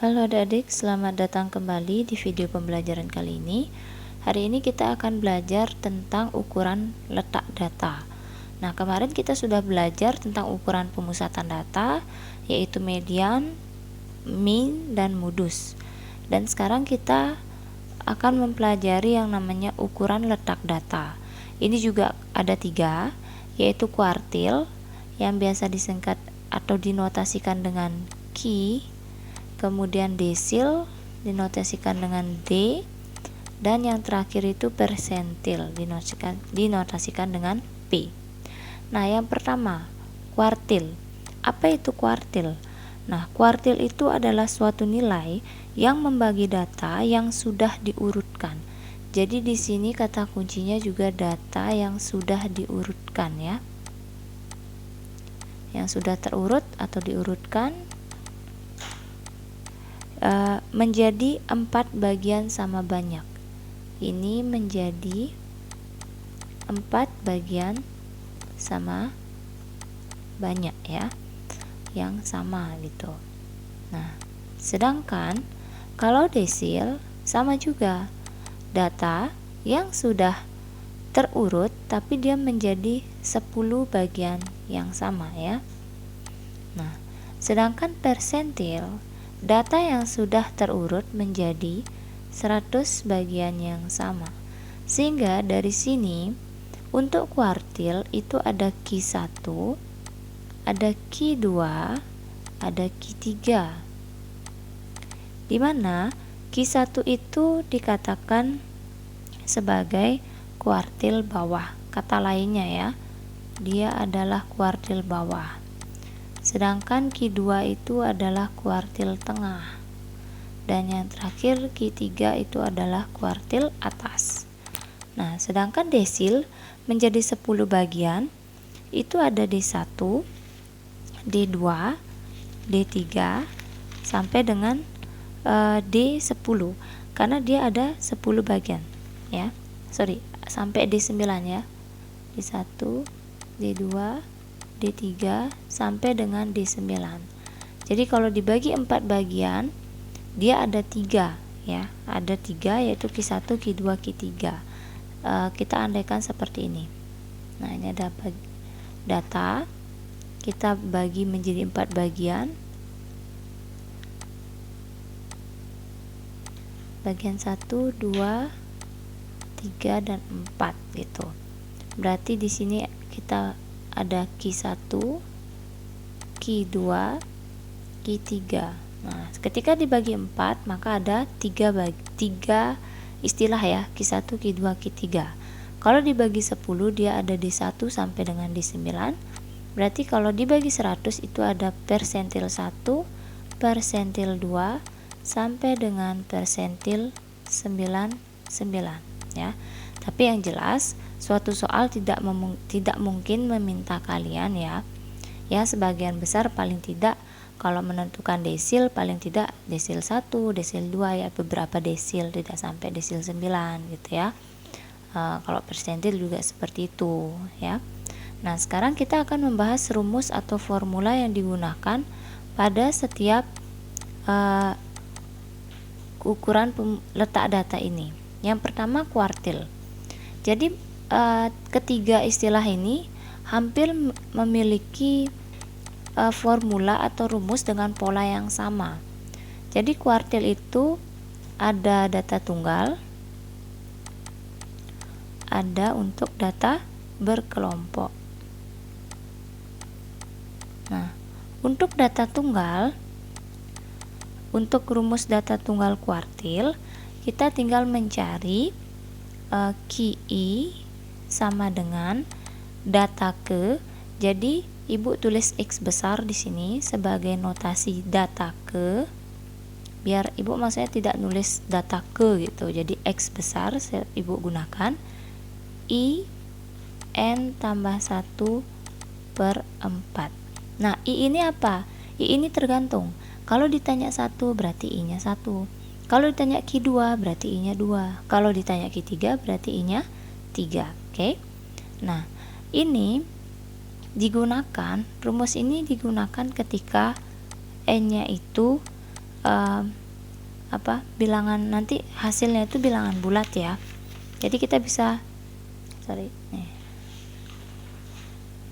Halo adik-adik, selamat datang kembali di video pembelajaran kali ini. Hari ini kita akan belajar tentang ukuran letak data. Nah, kemarin kita sudah belajar tentang ukuran pemusatan data, yaitu median, mean, dan modus. Dan sekarang kita akan mempelajari yang namanya ukuran letak data. Ini juga ada 3, yaitu kuartil, yang biasa disingkat atau dinotasikan dengan Q, kemudian desil dinotasikan dengan D, dan yang terakhir itu persentil dinotasikan dengan P. Nah, yang pertama, kuartil. Apa itu kuartil? Nah, kuartil itu adalah suatu nilai yang membagi data yang sudah diurutkan. Jadi di sini kata kuncinya juga data yang sudah diurutkan ya. Yang sudah terurut atau diurutkan menjadi 4 bagian sama banyak. Ini menjadi 4 bagian sama banyak ya, yang sama gitu. Nah, sedangkan kalau desil sama juga, data yang sudah terurut tapi dia menjadi 10 bagian yang sama ya. Nah, sedangkan persentil, data yang sudah terurut menjadi 100 bagian yang sama. Sehingga dari sini untuk kuartil itu ada Q1, ada Q2, ada Q3. Di mana Q1 itu dikatakan sebagai kuartil bawah. Kata lainnya ya, dia adalah kuartil bawah. Sedangkan Q2 itu adalah kuartil tengah. Dan yang terakhir Q3 itu adalah kuartil atas. Nah, sedangkan desil menjadi 10 bagian. Itu ada D1, D2, D3 sampai dengan D10. Karena dia ada 10 bagian ya. Sampai D9 ya. D1, D2, D3 sampai dengan D9. Jadi kalau dibagi 4 bagian, dia ada 3 ya. Ada 3 yaitu Q1, Q2, Q3. Kita andaikan seperti ini. Nah, ini ada data. Kita bagi menjadi 4 bagian. Bagian 1, 2, 3 dan 4 gitu. Berarti di sini kita ada Q1, Q2, Q3. Nah, ketika dibagi 4 maka ada 3 istilah ya, Q1, Q2, Q3. Kalau dibagi 10 dia ada D1 sampai dengan D9. Berarti kalau dibagi 100 itu ada persentil 1, persentil 2 sampai dengan persentil 99 ya. Tapi yang jelas suatu soal tidak mungkin meminta kalian ya sebagian besar paling tidak kalau menentukan desil paling tidak desil 1, desil 2 ya, beberapa desil, tidak sampai desil 9 gitu ya. Kalau persentil juga seperti itu ya. Nah, sekarang kita akan membahas rumus atau formula yang digunakan pada setiap ukuran letak data ini. Yang pertama kuartil. Jadi ketiga istilah ini hampir memiliki formula atau rumus dengan pola yang sama. Jadi kuartil itu ada data tunggal, ada untuk data berkelompok. Nah, untuk data tunggal, untuk rumus data tunggal kuartil, kita tinggal mencari QI sama dengan data ke. Jadi ibu tulis X besar di sini sebagai notasi data ke. Biar ibu maksudnya tidak nulis data ke gitu. Jadi X besar ibu gunakan I N tambah 1/4. Nah, I ini apa? I ini tergantung. Kalau ditanya 1 berarti I-nya 1. Kalau ditanya Q2 berarti I-nya 2. Kalau ditanya Q3 berarti I-nya 3. Oke. Nah, ini digunakan, rumus ini digunakan ketika N-nya itu bilangan, nanti hasilnya itu bilangan bulat ya. Jadi kita bisa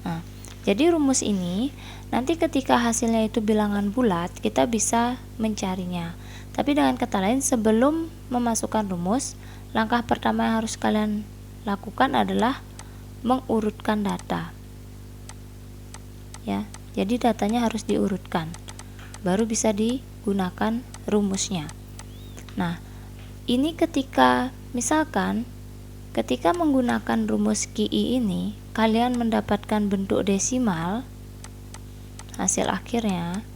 Nah, jadi rumus ini nanti ketika hasilnya itu bilangan bulat, kita bisa mencarinya. Tapi dengan kata lain, sebelum memasukkan rumus, langkah pertama yang harus kalian lakukan adalah mengurutkan data. Ya, jadi datanya harus diurutkan. Baru bisa digunakan rumusnya. Nah, ini misalkan ketika menggunakan rumus QI ini, kalian mendapatkan bentuk desimal, hasil akhirnya,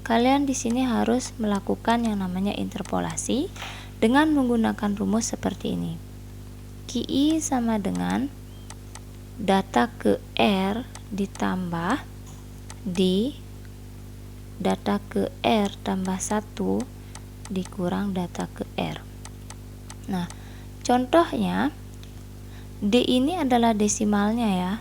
kalian di sini harus melakukan yang namanya interpolasi dengan menggunakan rumus seperti ini. QI sama dengan data ke R ditambah D data ke R tambah 1 dikurang data ke R. Nah, contohnya D ini adalah desimalnya ya.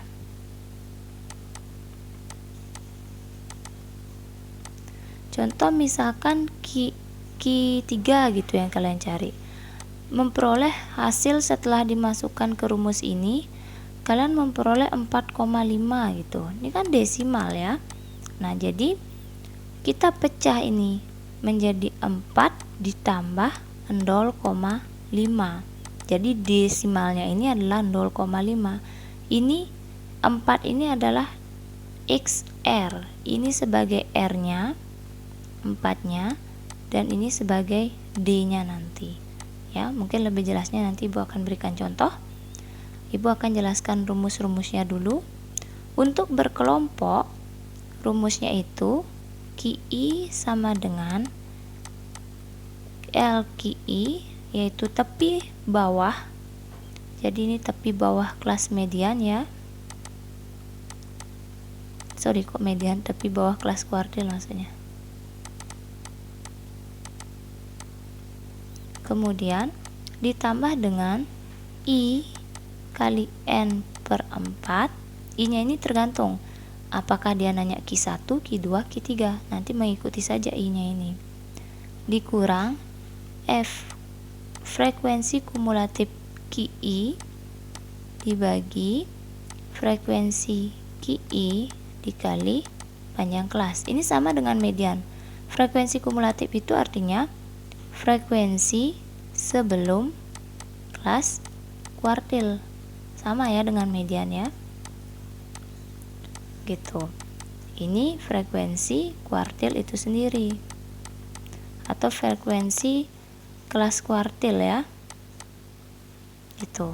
Contoh misalkan Q3 gitu yang kalian cari. Memperoleh hasil setelah dimasukkan ke rumus ini, kalian memperoleh 4,5 gitu. Ini kan desimal ya. Nah, jadi kita pecah ini menjadi 4 ditambah 0,5. Jadi desimalnya ini adalah 0,5. Ini 4 ini adalah XR. Ini sebagai R-nya, 4-nya, dan ini sebagai D-nya nanti. Ya, mungkin lebih jelasnya nanti Ibu akan berikan contoh. Ibu akan jelaskan rumus-rumusnya dulu. Untuk berkelompok, rumusnya itu QI sama dengan LQI, yaitu tepi bawah. Jadi ini tepi bawah kelas median ya. Median, tepi bawah kelas kuartil maksudnya. Kemudian ditambah dengan I kali N per 4. I-nya ini tergantung apakah dia nanya Q1, Q2, Q3. Nanti mengikuti saja I-nya ini. Dikurang F frekuensi kumulatif QI dibagi frekuensi QI dikali panjang kelas. Ini sama dengan median. Frekuensi kumulatif itu artinya frekuensi sebelum kelas kuartil. Sama ya dengan median ya. Gitu. Ini frekuensi kuartil itu sendiri. Atau frekuensi kelas kuartil ya. Gitu.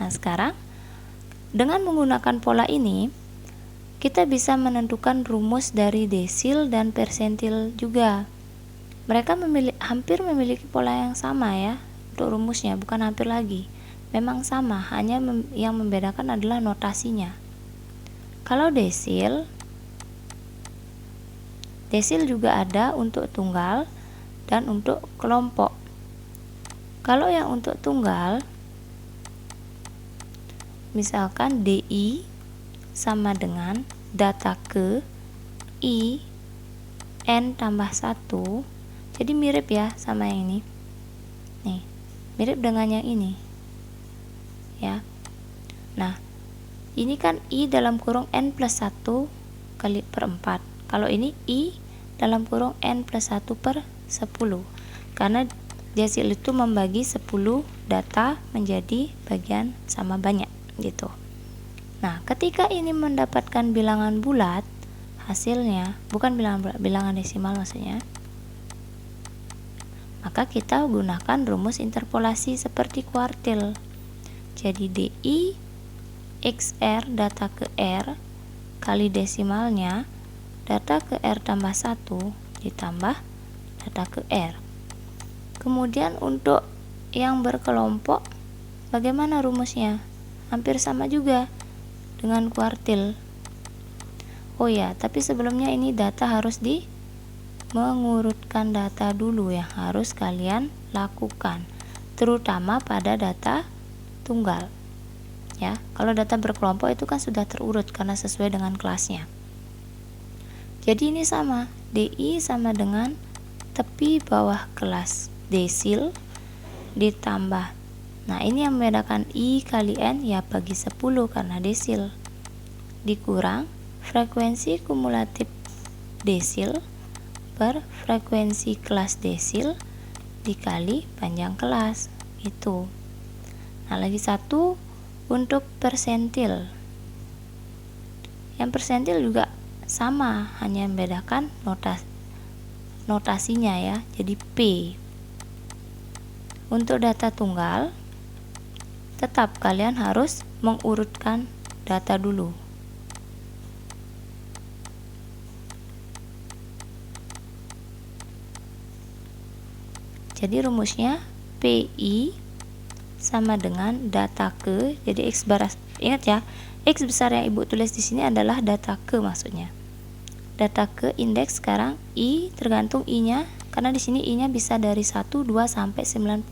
Nah, sekarang dengan menggunakan pola ini, kita bisa menentukan rumus dari desil dan persentil juga. Mereka hampir memiliki pola yang sama ya untuk rumusnya, bukan hampir lagi. Memang sama, hanya yang membedakan adalah notasinya. Kalau desil juga ada untuk tunggal dan untuk kelompok. Kalau yang untuk tunggal, misalkan DI sama dengan data ke I N tambah 1. Jadi mirip ya sama yang ini. Nih, mirip dengan yang ini. Ya. Nah, ini kan I dalam kurung N plus 1 kali per 4. Kalau ini I dalam kurung N plus 1 per 10. Karena desil itu membagi 10 data menjadi bagian sama banyak gitu. Nah, ketika ini mendapatkan bilangan bulat, hasilnya bukan bilangan bulat, bilangan desimal maksudnya. Maka kita gunakan rumus interpolasi seperti kuartil. Jadi DI XR data ke R kali desimalnya data ke R tambah 1 ditambah data ke R. Kemudian untuk yang berkelompok, bagaimana rumusnya? Hampir sama juga dengan kuartil. Oh ya, tapi sebelumnya ini data harus mengurutkan data dulu yang harus kalian lakukan, terutama pada data tunggal. Ya, kalau data berkelompok itu kan sudah terurut karena sesuai dengan kelasnya. Jadi ini sama, DI sama dengan tepi bawah kelas desil ditambah, nah ini yang membedakan I kali N ya bagi 10 karena desil, dikurang frekuensi kumulatif desil per frekuensi kelas desil dikali panjang kelas itu. Nah lagi satu untuk persentil, yang persentil juga sama, hanya membedakan notasinya ya, jadi P. Untuk data tunggal tetap kalian harus mengurutkan data dulu. Jadi rumusnya PI sama dengan data ke, jadi X bar, ingat ya, X besar yang ibu tulis di sini adalah data ke maksudnya. Data ke indeks sekarang I tergantung I-nya, karena di sini I-nya bisa dari 1, 2 sampai 99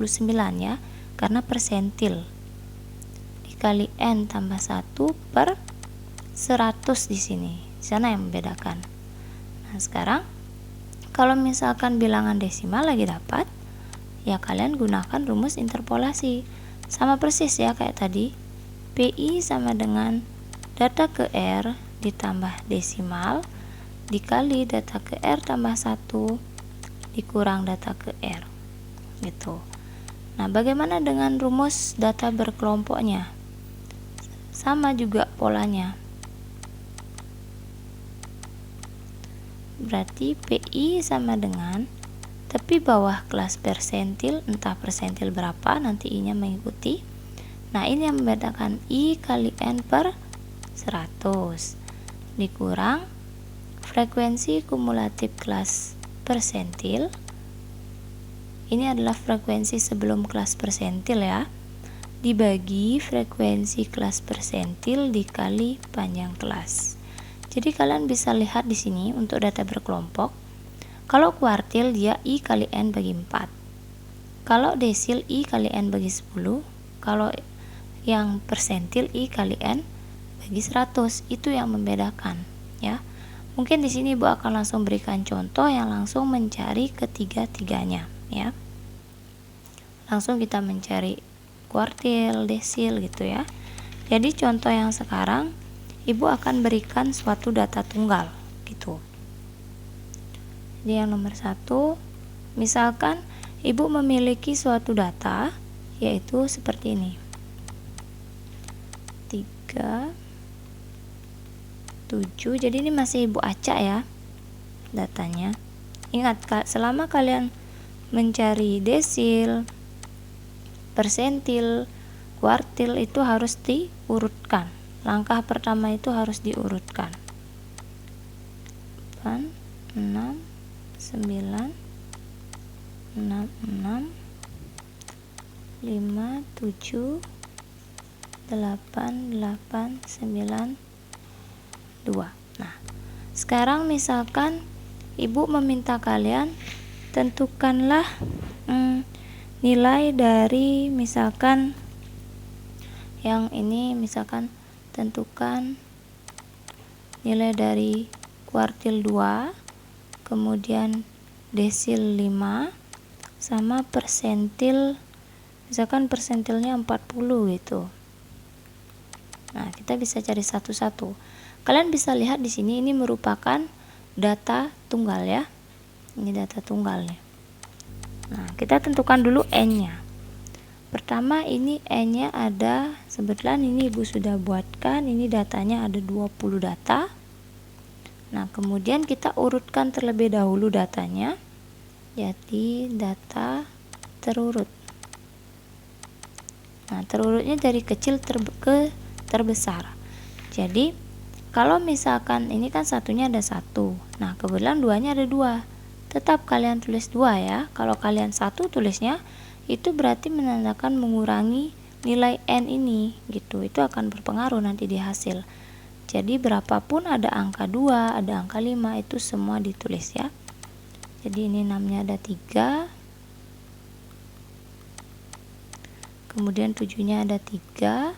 ya, karena persentil. Dikali N tambah 1 per 100 di sini. Di sana yang membedakan. Nah, sekarang kalau misalkan bilangan desimal lagi dapat, ya kalian gunakan rumus interpolasi. Sama persis ya kayak tadi. PI sama dengan data ke R ditambah desimal dikali data ke R tambah 1 dikurang data ke R gitu. Nah bagaimana dengan rumus data berkelompoknya? Sama juga polanya, berarti PI sama dengan tepi bawah kelas persentil, entah persentil berapa nanti I nya mengikuti. Nah ini yang membedakan I kali N per 100 dikurang frekuensi kumulatif kelas persentil, ini adalah frekuensi sebelum kelas persentil ya, dibagi frekuensi kelas persentil dikali panjang kelas. Jadi kalian bisa lihat di sini untuk data berkelompok, kalau kuartil dia I kali N bagi 4, kalau desil I kali N bagi 10, kalau yang persentil I kali N bagi 100, itu yang membedakan ya. Mungkin di sini Ibu akan langsung berikan contoh yang langsung mencari ketiga-tiganya ya. Langsung kita mencari kuartil, desil gitu ya. Jadi contoh yang sekarang Ibu akan berikan suatu data tunggal gitu. Jadi yang nomor 1, misalkan Ibu memiliki suatu data yaitu seperti ini. 3, 7, jadi ini masih Ibu acak ya datanya. Ingat selama kalian mencari desil, persentil, kuartil itu harus diurutkan. Langkah pertama itu harus diurutkan. 8, 6, 9, 6, 6, 5, 7, 8, 8, 9, 2. Nah, sekarang misalkan Ibu meminta kalian tentukanlah nilai dari misalkan yang ini, misalkan tentukan nilai dari kuartil 2, kemudian desil 5 sama persentil, misalkan persentilnya 40 gitu. Nah, kita bisa cari satu-satu. Kalian bisa lihat di sini ini merupakan data tunggal ya. Ini data tunggalnya. Nah, kita tentukan dulu N-nya. Pertama ini N-nya ada, kebetulan ini Ibu sudah buatkan, ini datanya ada 20 data. Nah, kemudian kita urutkan terlebih dahulu datanya. Jadi data terurut. Nah, terurutnya dari kecil ke terbesar. Jadi kalau misalkan ini kan satunya ada 1, nah kebetulan duanya ada 2, tetap kalian tulis 2 ya. Kalau kalian 1 tulisnya itu berarti menandakan mengurangi nilai N ini gitu, itu akan berpengaruh nanti di hasil. Jadi berapapun ada angka 2, ada angka 5, itu semua ditulis ya. Jadi ini 6-nya ada 3, kemudian 7-nya ada 3,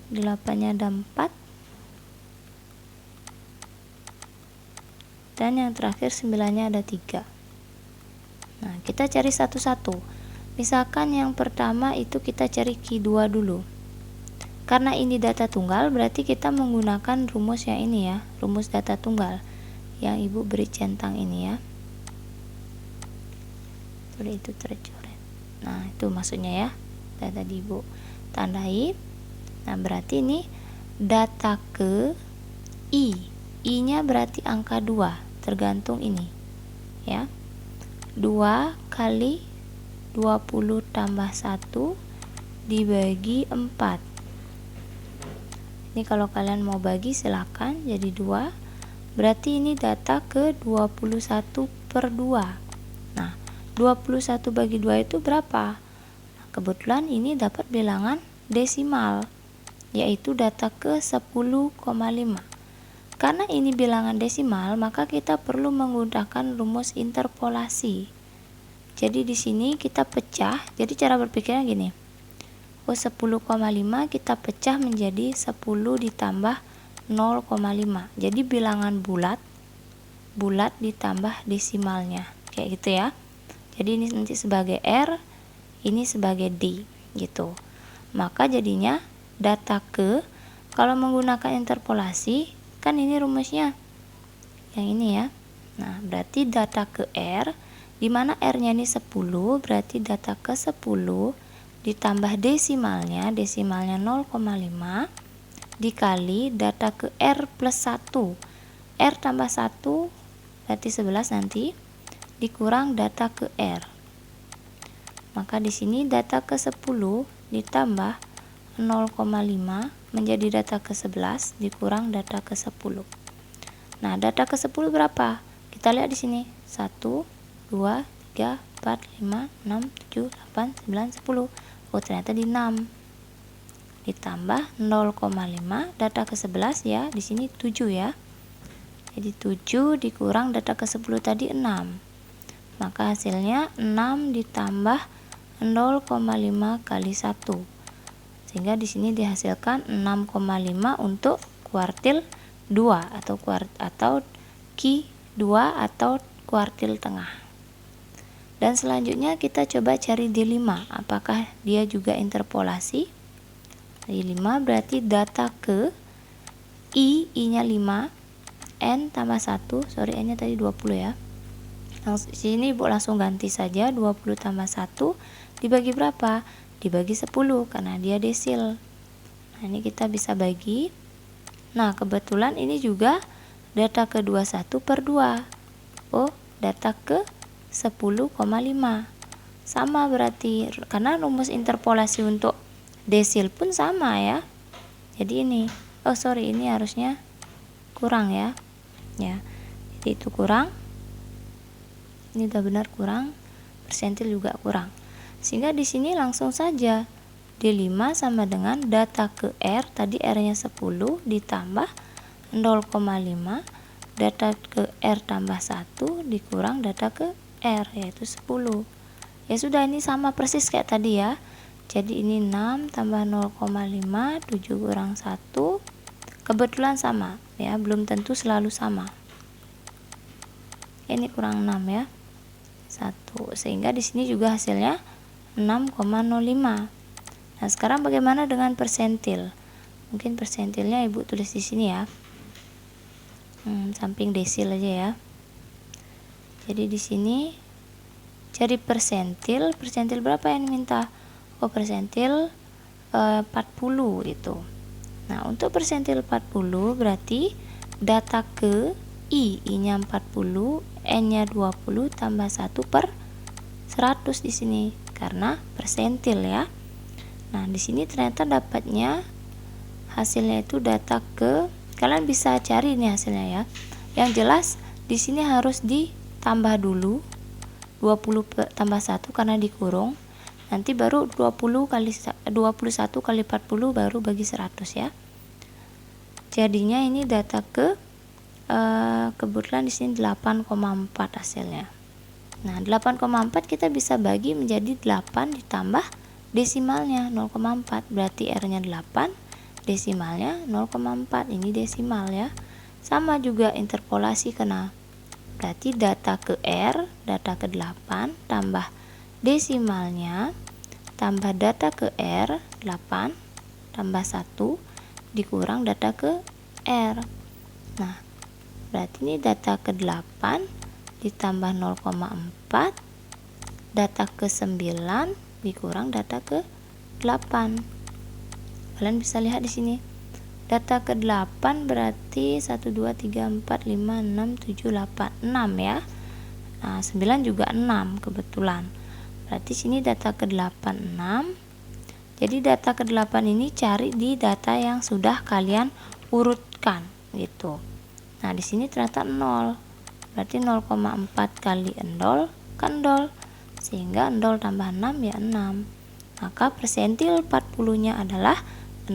8-nya ada 4, dan yang terakhir 9-nya ada 3. Nah, kita cari satu-satu. Misalkan yang pertama itu kita cari Q2 dulu. Karena ini data tunggal, berarti kita menggunakan rumus yang ini ya, rumus data tunggal yang Ibu beri centang ini ya. Itu tercoret. Nah, itu maksudnya ya. Dan tadi Ibu tandai. Nah, berarti ini data ke I-nya berarti angka 2, tergantung ini ya. 2 kali 20 tambah 1 dibagi 4. Ini kalau kalian mau bagi silakan jadi 2. Berarti ini data ke 21 per 2. Nah, 21 bagi 2 itu berapa? Nah, kebetulan ini dapat bilangan desimal, yaitu data ke 10,5. Karena ini bilangan desimal, maka kita perlu menggunakan rumus interpolasi. Jadi di sini kita pecah. Jadi cara berpikirnya gini. 10,5 kita pecah menjadi 10 ditambah 0,5. Jadi bilangan bulat ditambah desimalnya. Kayak gitu ya. Jadi ini nanti sebagai R, ini sebagai D gitu. Maka jadinya data ke, kalau menggunakan interpolasi kan ini rumusnya yang ini ya. Nah, berarti data ke R, dimana R-nya ini 10, berarti data ke 10 ditambah desimalnya 0,5 dikali data ke R plus 1. R tambah 1 berarti 11 nanti, dikurang data ke R. Maka di sini data ke 10 ditambah 0,5 menjadi data ke 11 dikurang data ke 10. Nah, data ke 10 berapa? Kita lihat di sini. 1 2 3 4 5 6 7 8 9 10. Oh, ternyata di 6. Ditambah 0,5 data ke 11 ya, di sini 7 ya. Jadi 7 dikurang data ke 10 tadi 6. Maka hasilnya 6 ditambah 0,5 kali 1. Sehingga di sini dihasilkan 6,5 untuk kuartil 2 atau Q2 atau kuartil tengah. Dan selanjutnya kita coba cari D5, apakah dia juga interpolasi. D5 berarti data ke I-nya 5, N tambah 1, sorry N-nya tadi 20 ya. Sini Ibu langsung ganti saja, 20 tambah 1 dibagi berapa? Dibagi 10 karena dia desil. Nah, ini kita bisa bagi. Nah, kebetulan ini juga data ke 21 per 2. Oh, data ke 10,5. Sama berarti, karena rumus interpolasi untuk desil pun sama ya. Jadi ini, oh sorry, ini harusnya kurang ya. Ya, jadi itu kurang. Ini udah benar kurang, persentil juga kurang. Sehingga di sini langsung saja D5 sama dengan data ke R, tadi R-nya 10 ditambah 0,5 data ke R tambah 1 dikurang data ke R, yaitu 10. Ya sudah, ini sama persis kayak tadi ya. Jadi ini 6 tambah 0,5, 7 kurang 1. Kebetulan sama ya, belum tentu selalu sama. Ini kurang 6 ya. 1. Sehingga di sini juga hasilnya 6,05. Nah, sekarang bagaimana dengan persentil? Mungkin persentilnya Ibu tulis di sini ya. Samping desil aja ya. Jadi di sini cari persentil berapa yang diminta? Oh, persentil 40 itu. Nah, untuk persentil 40 berarti data ke I-nya 40, N-nya 20 tambah 1 per 100 di sini karena persentil ya. Nah, di sini ternyata dapatnya hasilnya itu data ke, kalian bisa cari nih hasilnya ya. Yang jelas di sini harus ditambah dulu 20 tambah 1 karena dikurung. Nanti baru 21 kali 40 baru bagi 100 ya. Jadinya ini data ke kebetulan di sini 8,4 hasilnya. Nah, 8,4 kita bisa bagi menjadi 8 ditambah desimalnya 0,4. Berarti R-nya 8, desimalnya 0,4. Ini desimal ya. Sama juga interpolasi karena Berarti data ke R, data ke 8 tambah desimalnya tambah data ke R 8 tambah 1 dikurang data ke R. Nah, berarti ini data ke 8 ditambah 0,4, data ke 9 dikurang data ke 8. Kalian bisa lihat di sini. Data ke 8 berarti 1 2 3 4 5 6 7 8 6 ya. Nah, 9 juga 6 kebetulan. Berarti sini data ke 8 6. Jadi data ke 8 ini cari di data yang sudah kalian urutkan gitu. Nah, di sini ternyata 0. Berarti 0,4 kali endol kan endol. Sehingga endol tambah 6 ya 6. Maka persentil 40-nya adalah 6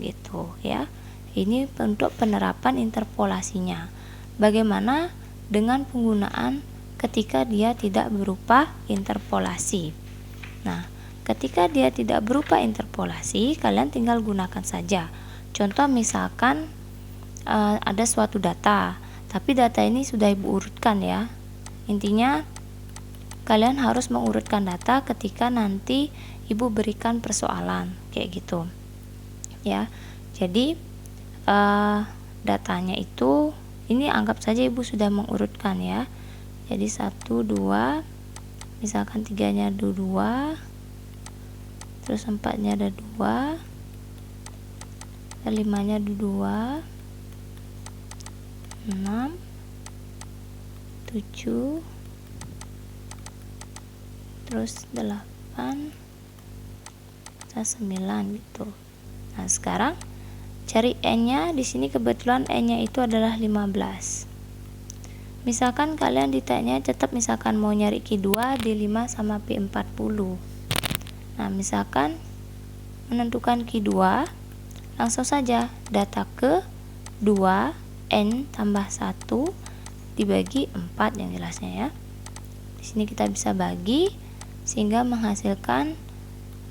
gitu ya. Ini untuk penerapan interpolasinya. Bagaimana dengan penggunaan ketika dia tidak berupa interpolasi? Nah, ketika dia tidak berupa interpolasi, kalian tinggal gunakan saja. Contoh misalkan ada suatu data, tapi data ini sudah ibu urutkan ya. Intinya kalian harus mengurutkan data ketika nanti ibu berikan persoalan kayak gitu ya. Jadi datanya itu ini anggap saja ibu sudah mengurutkan ya. Jadi 1 2, misalkan 3-nya ada 2, terus 4-nya ada 2, dan 5-nya ada 2, 6 7, terus 8 dan 9 gitu. Nah, sekarang cari n-nya. Di sini kebetulan n-nya itu adalah 15. Misalkan kalian ditanya tetap misalkan mau nyari Q2 D5 sama P40. Nah, misalkan menentukan Q2, langsung saja data ke 2 n tambah 1 dibagi 4 yang jelasnya ya. Di sini kita bisa bagi sehingga menghasilkan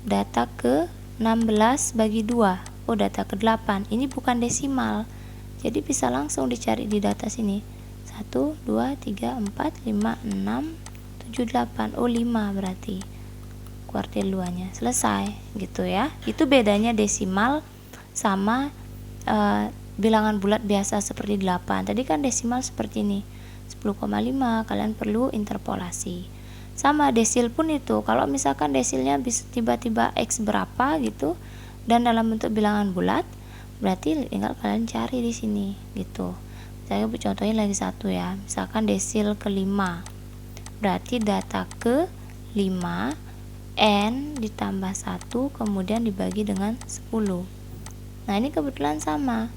data ke 16 bagi 2. Oh, data ke 8. Ini bukan desimal. Jadi bisa langsung dicari di data sini. 1 2 3 4 5 6 7 8. Oh, 5 berarti. Kuartil 2-nya selesai gitu ya. Itu bedanya desimal sama bilangan bulat biasa seperti 8. Tadi kan desimal seperti ini. 10,5, kalian perlu interpolasi. Sama desil pun itu, kalau misalkan desilnya bisa tiba-tiba X berapa gitu dan dalam bentuk bilangan bulat, berarti tinggal kalian cari di sini gitu. Saya contohnya lagi satu ya, misalkan desil ke-5, berarti data ke-5 n ditambah 1 kemudian dibagi dengan 10. Nah, ini kebetulan sama,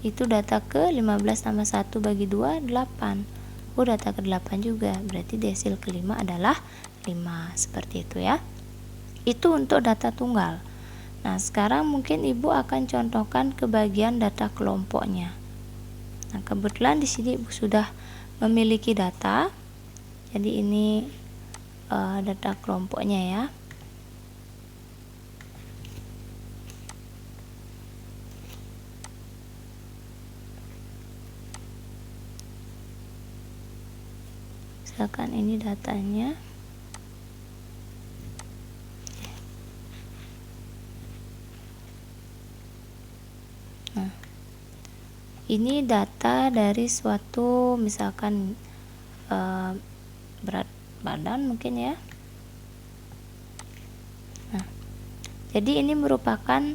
itu data ke-15 tambah 1 bagi 2 8. Oh, data ke-8 juga, berarti desil ke-5 adalah 5, seperti itu ya. Itu untuk data tunggal. Nah, sekarang mungkin ibu akan contohkan ke bagian data kelompoknya. Nah, kebetulan di sini ibu sudah memiliki data. Jadi ini data kelompoknya ya. Misalkan ini datanya. Nah, ini data dari suatu misalkan berat badan mungkin ya. Nah, jadi ini merupakan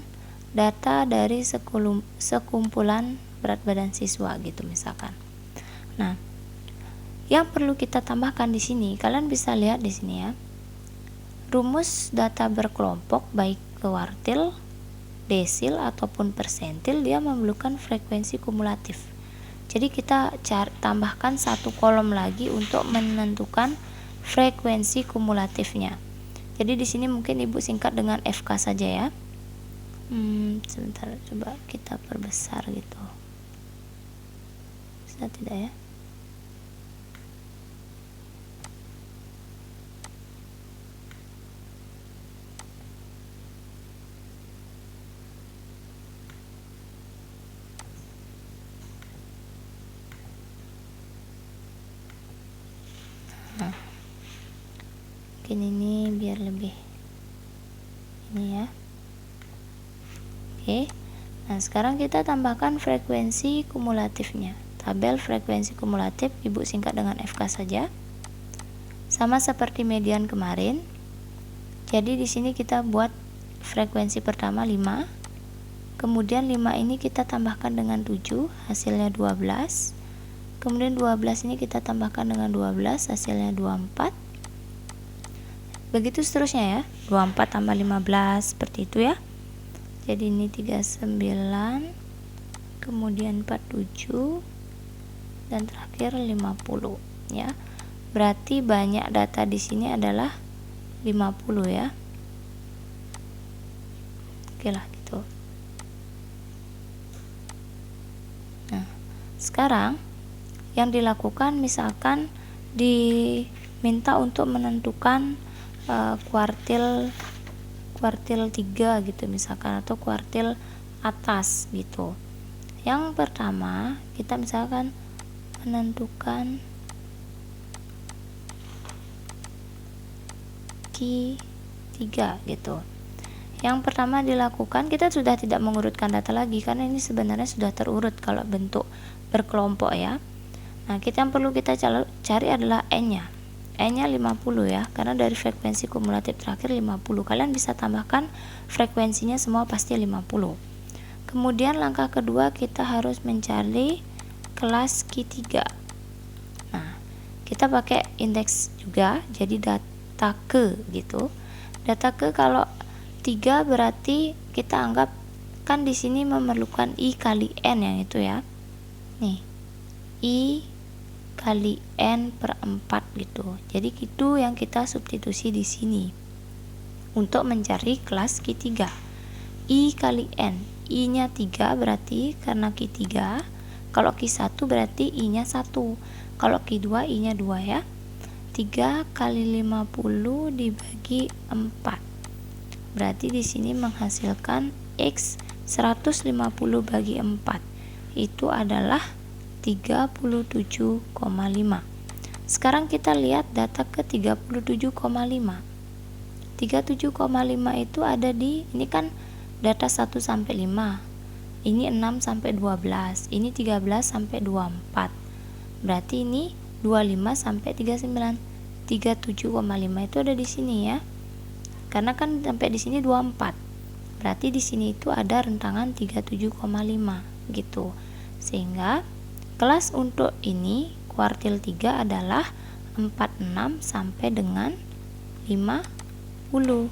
data dari sekumpulan berat badan siswa gitu misalkan. Nah, yang perlu kita tambahkan di sini, kalian bisa lihat di sini ya. Rumus data berkelompok baik kuartil, desil ataupun persentil dia memerlukan frekuensi kumulatif. Jadi kita tambahkan satu kolom lagi untuk menentukan frekuensi kumulatifnya. Jadi di sini mungkin ibu singkat dengan FK saja ya. Sebentar, coba kita perbesar gitu. Bisa tidak ya? Nah, mungkin ini biar lebih ini ya. Oke. Nah, sekarang kita tambahkan frekuensi kumulatifnya. Tabel frekuensi kumulatif Ibu singkat dengan FK saja. Sama seperti median kemarin. Jadi di sini kita buat frekuensi pertama 5. Kemudian 5 ini kita tambahkan dengan 7, hasilnya 12. Kemudian 12 ini kita tambahkan dengan 12, hasilnya 24. Begitu seterusnya ya. 24 tambah 15 seperti itu ya. Jadi ini 39, kemudian 47, dan terakhir 50 ya. Berarti banyak data di sini adalah 50 ya. Oke lah gitu. Nah, sekarang yang dilakukan misalkan diminta untuk menentukan kuartil 3 gitu misalkan, atau kuartil atas gitu. Yang pertama kita misalkan menentukan Q3 gitu. Yang pertama dilakukan, kita sudah tidak mengurutkan data lagi karena ini sebenarnya sudah terurut kalau bentuk berkelompok ya. Nah, yang perlu kita cari adalah N-nya. N-nya 50 ya, karena dari frekuensi kumulatif terakhir 50. Kalian bisa tambahkan frekuensinya semua pasti 50. Kemudian langkah kedua kita harus mencari kelas Q3. Nah, kita pakai indeks juga, jadi data ke gitu. Data ke kalau 3 berarti kita anggap kan di sini memerlukan I kali N yang itu ya. Nih, I kali N per 4 gitu. Jadi itu yang kita substitusi di sini untuk mencari kelas Q3. I kali N, I nya 3 berarti karena Q3. Kalau Q1 berarti I nya 1. Kalau Q2 I nya 2 ya. 3 kali 50 dibagi 4 berarti di sini menghasilkan X 150 bagi 4 itu adalah 37,5. Sekarang kita lihat data ke 37,5. 37,5 itu ada di ini kan data 1 sampai 5. Ini 6 sampai 12. Ini 13 sampai 24. Berarti ini 25 sampai 39. 37,5 itu ada di sini ya. Karena kan sampai di sini 24. Berarti di sini itu ada rentangan 37,5 gitu. Sehingga kelas untuk ini kuartil 3 adalah 46 sampai dengan 50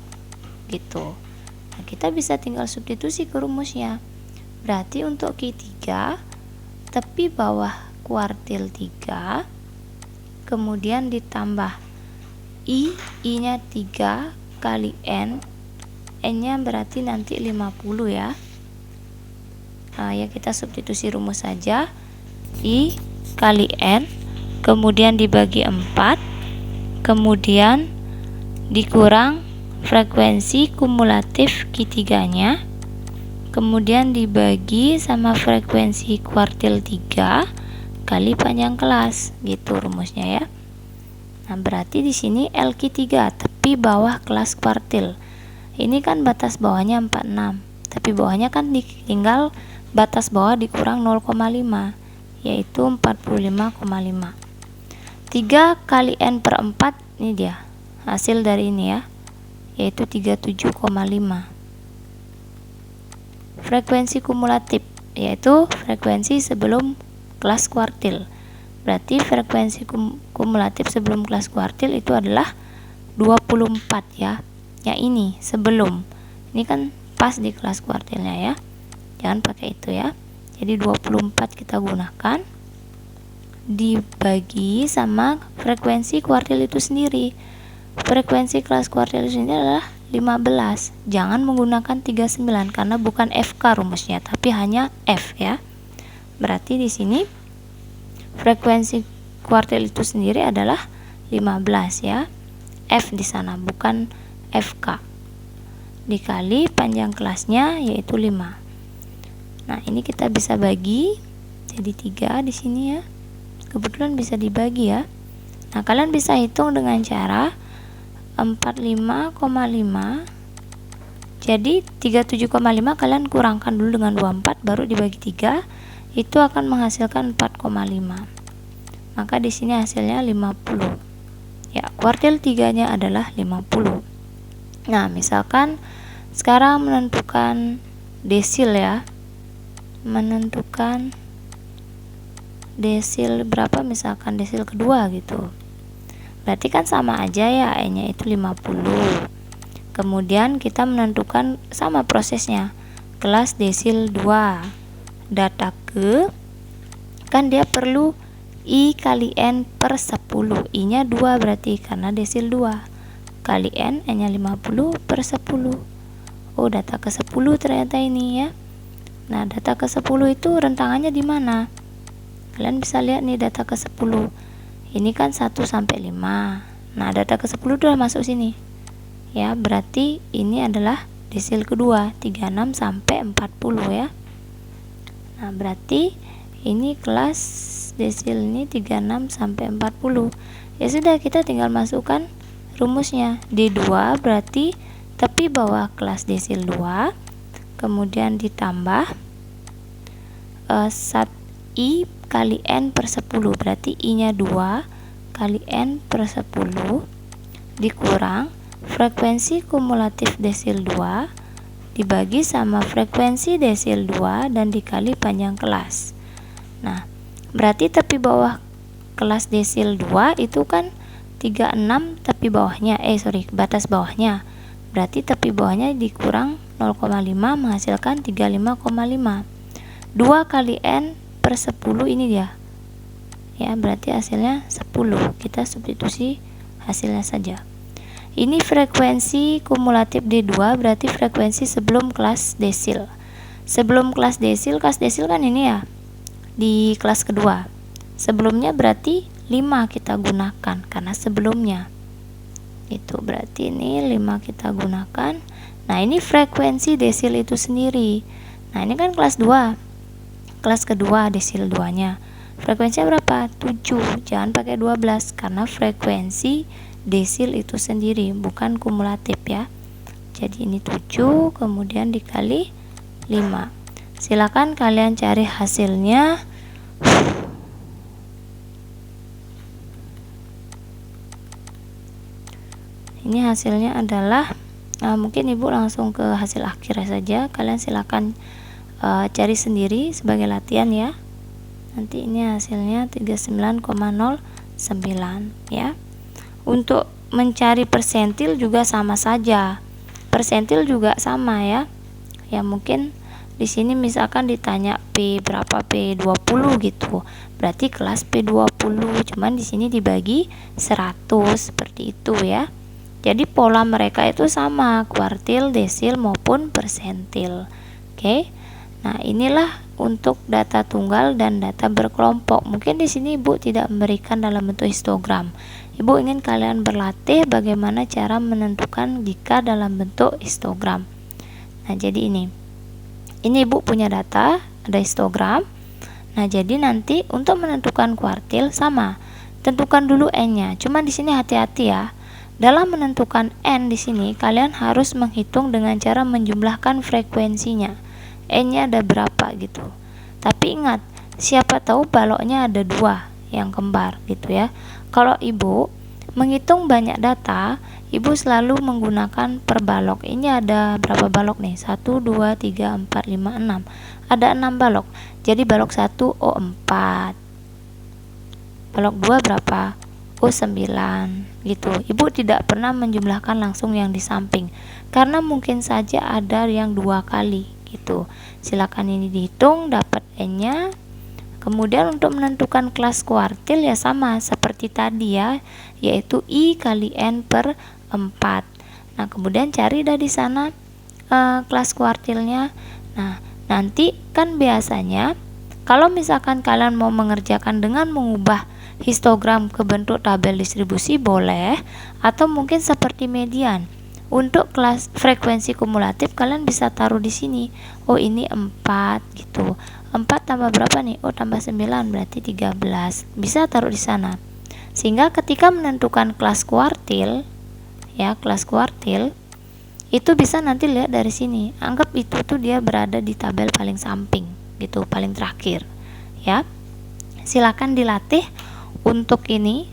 gitu. Nah, kita bisa tinggal substitusi ke rumusnya. Berarti untuk Q3 tepi bawah kuartil 3 kemudian ditambah I nya 3 kali N, N nya berarti nanti 50 ya. Nah, ya kita substitusi rumus saja. I kali N kemudian dibagi 4 kemudian dikurang frekuensi kumulatif Q3 nya kemudian dibagi sama frekuensi kuartil 3 kali panjang kelas gitu rumusnya ya. Nah, berarti di sini LQ3 tepi bawah kelas kuartil. Ini kan batas bawahnya 46, tapi bawahnya kan tinggal batas bawah dikurang 0,5 yaitu 45,5. 3 kali N per 4 ini dia hasil dari ini ya, yaitu 37,5. Frekuensi kumulatif yaitu frekuensi sebelum kelas kuartil. Berarti frekuensi kumulatif sebelum kelas kuartil itu adalah 24 ya. Yang ini sebelum. Ini kan pas di kelas kuartilnya ya. Jangan pakai itu ya. Jadi 24 kita gunakan dibagi sama frekuensi kuartil itu sendiri. Frekuensi kelas kuartil itu sendiri adalah 15. Jangan menggunakan 39 karena bukan FK rumusnya, tapi hanya F ya. Berarti di sini frekuensi kuartil itu sendiri adalah 15 ya. F di sana bukan FK. Dikali panjang kelasnya yaitu 5. Nah, ini kita bisa bagi jadi 3 di sini ya. Kebetulan bisa dibagi ya. Nah, kalian bisa hitung dengan cara 45,5. Jadi 37,5 kalian kurangkan dulu dengan 24 baru dibagi 3, itu akan menghasilkan 4,5. Maka di sini hasilnya 50. Ya, kuartil 3-nya adalah 50. Nah, misalkan sekarang menentukan desil ya. Menentukan desil berapa, misalkan desil kedua gitu. Berarti kan sama aja ya, E-nya itu 50. Kemudian kita menentukan sama prosesnya. Kelas desil 2. Data ke, kan dia perlu I kali N per 10. I-nya 2 berarti karena desil 2. Kali N, N-nya 50 per 10. Oh, data ke 10 ternyata ini ya. Nah, data ke 10 itu rentangannya di mana? Kalian bisa lihat nih data ke 10. Ini kan 1 sampai 5. Nah, data ke 10 udah masuk sini. Ya, berarti ini adalah desil kedua, 36 sampai 40 ya. Nah, berarti ini kelas desil ini 36 sampai 40. Ya sudah, kita tinggal masukkan rumusnya. D2 berarti tepi bawah kelas desil 2, kemudian ditambah I kali N per 10, berarti I-nya 2 kali N per 10 dikurang frekuensi kumulatif desil 2 dibagi sama frekuensi desil 2 dan dikali panjang kelas. Nah, berarti tepi bawah kelas desil 2 itu kan 36 tepi bawahnya, batas bawahnya. Berarti tepi bawahnya dikurang 0,5 menghasilkan 35,5. 2 kali N per 10 ini dia. Ya, berarti hasilnya 10. Kita substitusi hasilnya saja. Ini frekuensi kumulatif D2 berarti frekuensi sebelum kelas desil. Sebelum kelas desil kan ini ya. Di kelas kedua. Sebelumnya berarti 5 kita gunakan karena sebelumnya. Itu berarti ini 5 kita gunakan. Nah, ini frekuensi desil itu sendiri. Nah, ini kan kelas 2. Kelas kedua desil 2-nya. Frekuensinya berapa? 7. Jangan pakai 12 karena frekuensi desil itu sendiri, bukan kumulatif ya. Jadi ini 7 kemudian dikali 5. Silakan kalian cari hasilnya. Ini hasilnya adalah mungkin Ibu langsung ke hasil akhir saja. Kalian silakan cari sendiri sebagai latihan ya. Nanti ini hasilnya 39,09 ya. Untuk mencari persentil juga sama saja. Persentil juga sama ya. Ya, mungkin di sini misalkan ditanya P berapa, P20 gitu. Berarti kelas P20, cuman di sini dibagi 100 seperti itu ya. Jadi pola mereka itu sama, kuartil, desil maupun persentil. Oke. Nah, inilah untuk data tunggal dan data berkelompok. Mungkin di sini Ibu tidak memberikan dalam bentuk histogram. Ibu ingin kalian berlatih bagaimana cara menentukan jika dalam bentuk histogram. Nah, jadi ini Ibu punya data, ada histogram. Nah, jadi nanti untuk menentukan kuartil sama. Tentukan dulu N-nya. Cuma di sini hati-hati ya. Dalam menentukan N di sini kalian harus menghitung dengan cara menjumlahkan frekuensinya. N-nya ada berapa gitu. Tapi ingat, siapa tahu baloknya ada 2 yang kembar gitu ya. Kalau Ibu menghitung banyak data, Ibu selalu menggunakan per balok. Ini ada berapa balok nih? 1, 2, 3, 4, 5, 6. Ada 6 balok. Jadi balok 1 O4. Balok 2 berapa? O9 gitu. Ibu tidak pernah menjumlahkan langsung yang di samping karena mungkin saja ada yang 2 kali gitu. Silakan ini dihitung, dapat N-nya. Kemudian untuk menentukan kelas kuartil ya sama seperti tadi ya, yaitu I kali N per 4. Nah, kemudian cari dari sana kelas kuartilnya. Nah, nanti kan biasanya kalau misalkan kalian mau mengerjakan dengan mengubah histogram ke bentuk tabel distribusi boleh, atau mungkin seperti median. Untuk kelas frekuensi kumulatif kalian bisa taruh di sini. Oh, ini 4 gitu. 4 tambah berapa nih? Oh, tambah 9 berarti 13. Bisa taruh di sana. Sehingga ketika menentukan kelas kuartil, ya, kelas kuartil itu bisa nanti lihat dari sini. Anggap itu tuh dia berada di tabel paling samping gitu, paling terakhir, ya. Silakan dilatih untuk ini,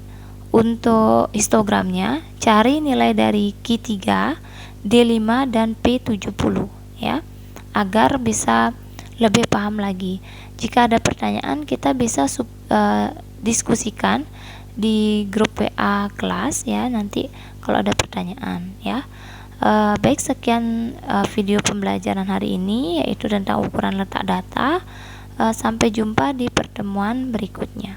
untuk histogramnya, cari nilai dari Q3, D5 dan P70, ya, agar bisa lebih paham lagi. Jika ada pertanyaan, kita bisa diskusikan di grup WA kelas, ya, nanti kalau ada pertanyaan, ya. Baik, sekian video pembelajaran hari ini, yaitu tentang ukuran letak data. Sampai jumpa di pertemuan berikutnya.